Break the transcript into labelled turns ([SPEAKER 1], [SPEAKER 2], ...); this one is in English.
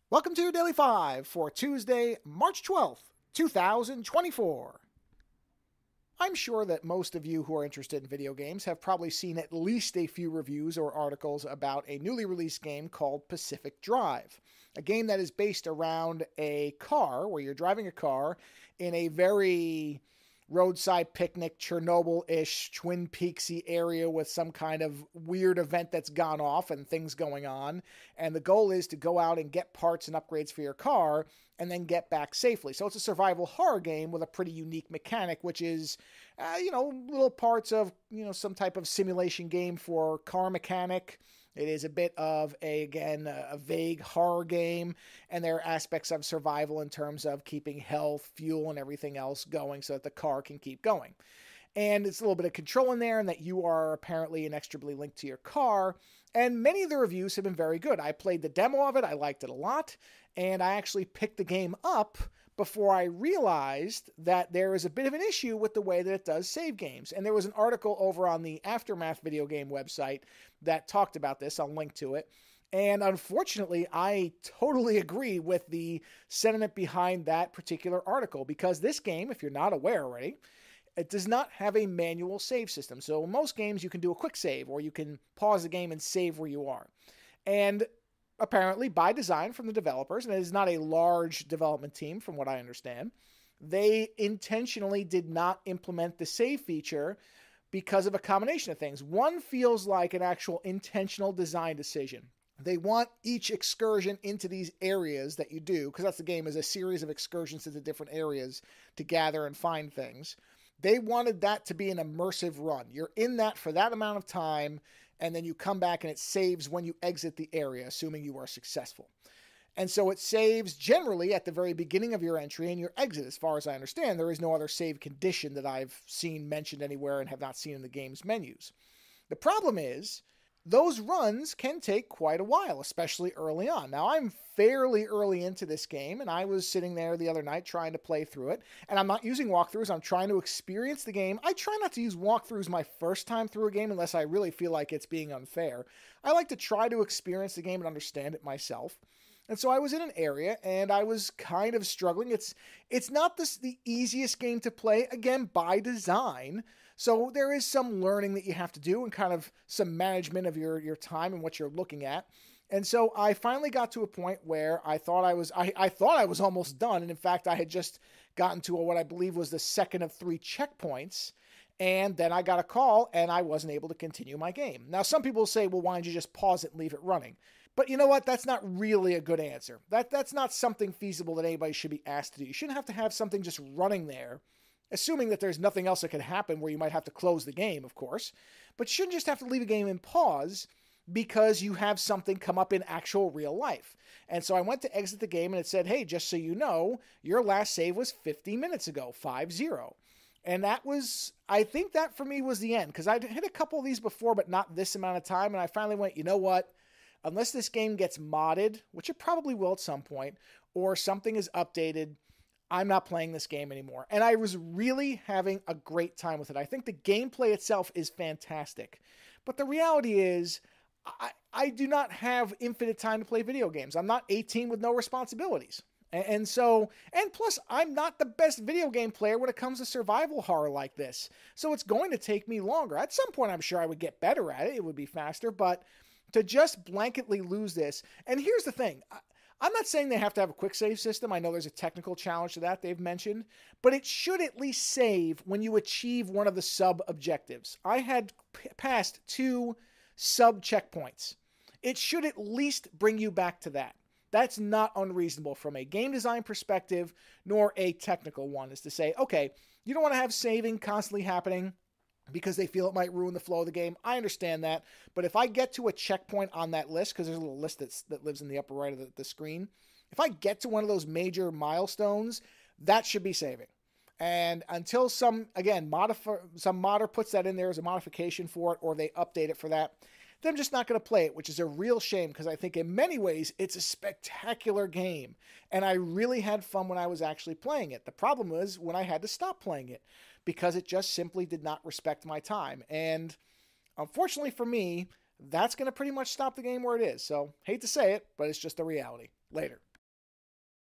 [SPEAKER 1] Welcome to Daily 5 for Tuesday, March 12th, 2024. I'm sure that most of you who are interested in video games have probably seen at least a few reviews or articles about a newly released game called Pacific Drive, a game that is based around a car where you're driving a car in a very roadside picnic, Chernobyl-ish, Twin Peaksy area with some kind of weird event that's gone off and things going on. And the goal is to go out and get parts and upgrades for your car and then get back safely. So it's a survival horror game with a pretty unique mechanic, which is, little parts of, some type of simulation game for car mechanic. It is a bit of a vague horror game, and there are aspects of survival in terms of keeping health, fuel, and everything else going so that the car can keep going. And it's a little bit of control in there, and that you are apparently inextricably linked to your car. And many of the reviews have been very good. I played the demo of it, I liked it a lot, and I actually picked the game up before I realized that there is a bit of an issue with the way that it does save games. And there was an article over on the Aftermath video game website that talked about this. I'll link to it. And unfortunately, I totally agree with the sentiment behind that particular article, because this game, if you're not aware already, it does not have a manual save system. So in most games, you can do a quick save, or you can pause the game and save where you are. And apparently, by design from the developers, and it is not a large development team from what I understand, they intentionally did not implement the save feature because of a combination of things. One feels like an actual intentional design decision. They want each excursion into these areas that you do, because that's the game, is a series of excursions into different areas to gather and find things. They wanted that to be an immersive run. You're in that for that amount of time, and then you come back and it saves when you exit the area, assuming you are successful. And so it saves generally at the very beginning of your entry and your exit. As far as I understand, there is no other save condition that I've seen mentioned anywhere and have not seen in the game's menus. The problem is, those runs can take quite a while, especially early on. Now, I'm fairly early into this game, and I was sitting there the other night trying to play through it, and I'm not using walkthroughs. I'm trying to experience the game. I try not to use walkthroughs my first time through a game unless I really feel like it's being unfair. I like to try to experience the game and understand it myself. And so I was in an area, and I was kind of struggling. It's not the easiest game to play, again, by design. So there is some learning that you have to do and kind of some management of your time and what you're looking at. And so I finally got to a point where I thought I was almost done. And in fact, I had just gotten to what I believe was the second of 3 checkpoints. And then I got a call and I wasn't able to continue my game. Now, some people say, well, why don't you just pause it and leave it running? But you know what? That's not really a good answer. That's not something feasible that anybody should be asked to do. You shouldn't have to have something just running there, assuming that there's nothing else that could happen where you might have to close the game, of course. But you shouldn't just have to leave a game in pause because you have something come up in actual real life. And so I went to exit the game and it said, hey, just so you know, your last save was 50 minutes ago, 5-0. And that was, I think that for me was the end, because I'd hit a couple of these before, but not this amount of time. And I finally went, you know what? Unless this game gets modded, which it probably will at some point, or something is updated, I'm not playing this game anymore. And I was really having a great time with it. I think the gameplay itself is fantastic. But the reality is, I do not have infinite time to play video games. I'm not 18 with no responsibilities. And plus, I'm not the best video game player when it comes to survival horror like this. So it's going to take me longer. At some point, I'm sure I would get better at it. It would be faster, but to just blanketly lose this. And here's the thing. I'm not saying they have to have a quick save system. I know there's a technical challenge to that they've mentioned, but it should at least save when you achieve one of the sub-objectives. I had passed 2 sub-checkpoints. It should at least bring you back to that. That's not unreasonable from a game design perspective, nor a technical one, is to say, okay, you don't want to have saving constantly happening because they feel it might ruin the flow of the game. I understand that. But if I get to a checkpoint on that list, because there's a little list that lives in the upper right of the screen, if I get to one of those major milestones, that should be saving. And until some modder puts that in there as a modification for it, or they update it for that, then I'm just not going to play it, which is a real shame, because I think in many ways it's a spectacular game. And I really had fun when I was actually playing it. The problem was when I had to stop playing it, because it just simply did not respect my time. And unfortunately for me, that's going to pretty much stop the game where it is. So, hate to say it, but it's just the reality. Later.